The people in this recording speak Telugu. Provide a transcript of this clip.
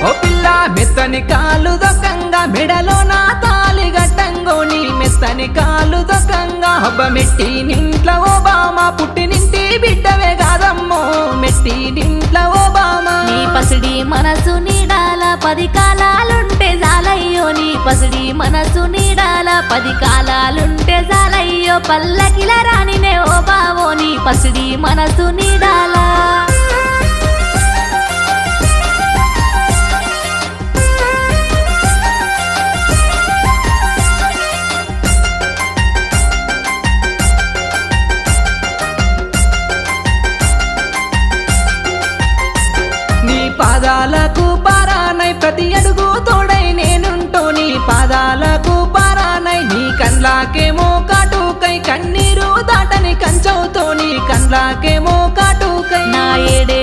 ఓ పిల్ల మెత్తని కాలు దొక్కంగా మెడలో నా తాలి గట్టంగో నీ మెత్తని కాలు దొక్కంగా హబ్బ మెట్టి నింట్ల ఓబామా పుట్టినింటి బిడ్డవే కాదమ్మో మెట్టి నింట్ల ఓబామా నీ పసిడి మనసు నీడాల 10 కాలాలుంటే జాలయ్యో నీ పసిడి మనసు నీడాల 10 కాలాలుంటే జాలయ్యో పల్లకిల రానినే ఓ బావో నీ పసిడి మనసు నీడాల పాదాలకు పారానై ప్రతి అడుగు తోడై నేనుంటూ నీ పాదాలకు పారానై నీ కండ్లాకేమో కాటుకై కన్నీరు దాటని కంచవుతో నీ కండ్లాకేమో కాటుకై నా 7